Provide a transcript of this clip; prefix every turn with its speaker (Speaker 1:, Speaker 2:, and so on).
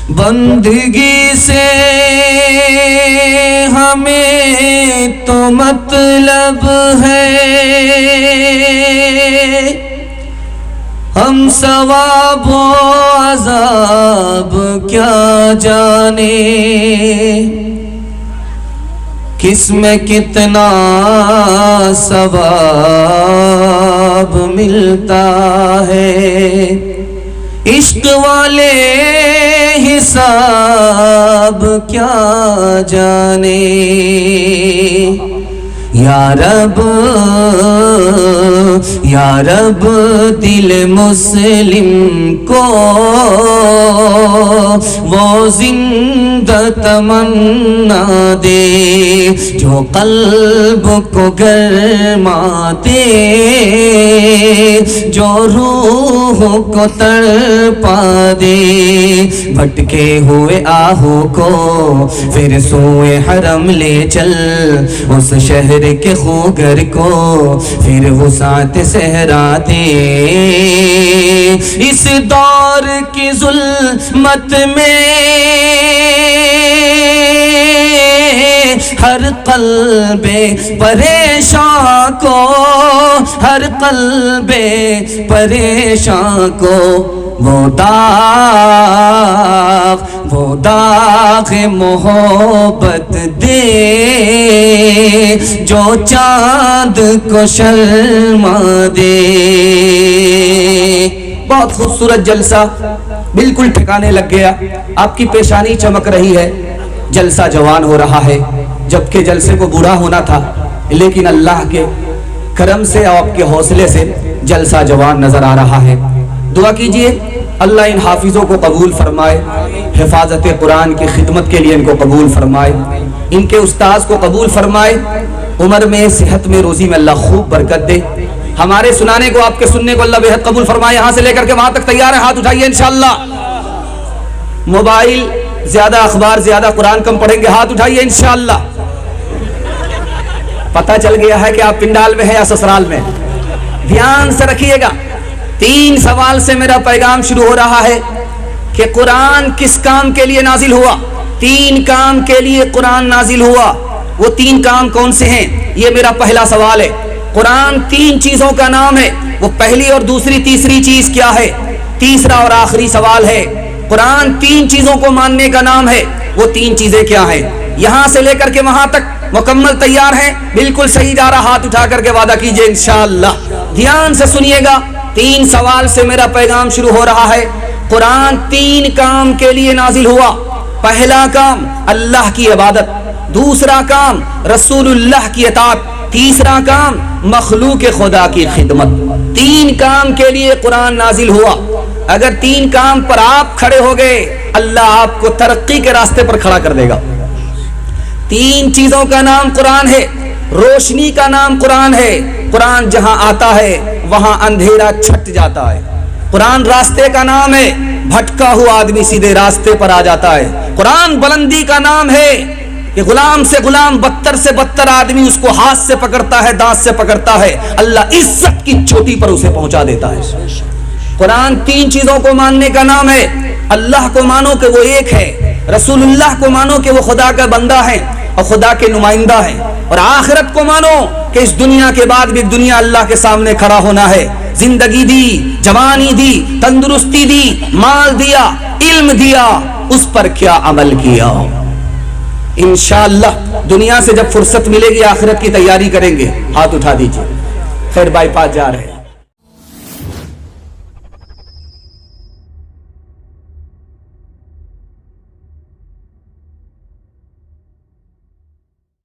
Speaker 1: بندگی سے ہمیں تو مطلب ہے، ہم ثواب و عذاب کیا جانے، کس میں کتنا ثواب ملتا ہے، عشق والے حساب کیا جانے۔ یا رب دل مسلم کو وہ زندہ تمنا دے، جو قلب کو گرما دے، جو روح کو تڑپا دے، بھٹکے ہوئے آہو کو پھر سوئے حرم لے چل، اس شہر کے خوگر کو پھر وسعت صحرا دے۔ اس دور کی ظلمت میں ہر قلب پریشان کو، ہر قلب پریشان کو وہ داغ محبت دے، جو چاند کو شرما دے۔ بہت خوبصورت جلسہ، بالکل ٹھکانے لگ گیا، آپ کی پیشانی چمک رہی ہے، جلسہ جوان ہو رہا ہے، جبکہ جلسے کو بوڑھا ہونا تھا، لیکن اللہ کے کرم سے اور آپ کے حوصلے سے جلسہ جوان نظر آ رہا ہے۔ دعا کیجئے اللہ ان حافظوں کو قبول فرمائے، حفاظت قرآن کی خدمت کے لیے ان کو قبول فرمائے، ان کے استاذ کو قبول فرمائے، عمر میں صحت میں روزی میں اللہ خوب برکت دے، ہمارے سنانے کو آپ کے سننے کو اللہ بہت قبول فرمائے۔ یہاں سے لے کر کے وہاں تک تیار ہے، ہاتھ اٹھائیے انشاءاللہ۔ موبائل زیادہ، اخبار زیادہ، قرآن کم پڑھیں گے، ہاتھ اٹھائیے انشاءاللہ۔ پتہ چل گیا ہے کہ آپ پنڈال میں ہیں یا سسرال میں، دھیان سے رکھیے گا۔ 3 سوال سے میرا پیغام شروع ہو رہا ہے کہ قرآن کس کام کے لیے نازل ہوا؟ 3 کام کے لیے قرآن نازل ہوا، وہ 3 کام کون سے ہیں؟ یہ میرا پہلا سوال ہے۔ قرآن 3 چیزوں کا نام ہے، وہ پہلی اور دوسری تیسری چیز کیا ہے؟ تیسرا اور آخری سوال ہے، قرآن 3 چیزوں کو ماننے کا نام ہے، وہ 3 چیزیں کیا ہیں؟ یہاں سے لے کر کے وہاں تک مکمل تیار ہیں؟ بالکل صحیح جا رہا، ہاتھ اٹھا کر کے وعدہ کیجئے انشاءاللہ۔ دھیان سے سنیے گا، 3 سوال سے میرا پیغام شروع ہو رہا ہے۔ قرآن 3 کام کے لیے نازل ہوا۔ پہلا کام اللہ کی عبادت، دوسرا کام رسول اللہ کی اطاعت، تیسرا کام مخلوق خدا کی خدمت۔ 3 کام کے لیے قرآن نازل ہوا۔ اگر 3 کام پر آپ کھڑے ہو گئے، اللہ آپ کو ترقی کے راستے پر کھڑا کر دے گا۔ 3 چیزوں کا نام قرآن ہے، روشنی کا نام قرآن ہے، قرآن جہاں آتا ہے وہاں اندھیرا چھٹ جاتا ہے۔ قرآن راستے کا نام ہے، بھٹکا ہوا آدمی سیدھے راستے پر آ جاتا ہے۔ قرآن بلندی کا نام ہے کہ غلام سے غلام، بدتر سے بدتر آدمی اس کو ہاتھ سے پکڑتا ہے، دانت سے پکڑتا ہے، اللہ عزت کی چوٹی پر اسے پہنچا دیتا ہے۔ قرآن 3 چیزوں کو ماننے کا نام ہے۔ اللہ کو مانو کہ وہ ایک ہے، رسول اللہ کو مانو کہ وہ خدا کا بندہ ہے اور خدا کے نمائندہ ہے، اور آخرت کو مانو کہ اس دنیا کے بعد بھی دنیا اللہ کے سامنے کھڑا ہونا ہے۔ زندگی دی، جوانی دی، تندرستی دی، مال دیا، علم دیا، اس پر کیا عمل کیا؟ انشاءاللہ دنیا سے جب فرصت ملے گی آخرت کی تیاری کریں گے۔ ہاتھ اٹھا دیجئے، خیر بائی پاس جا رہے ہیں۔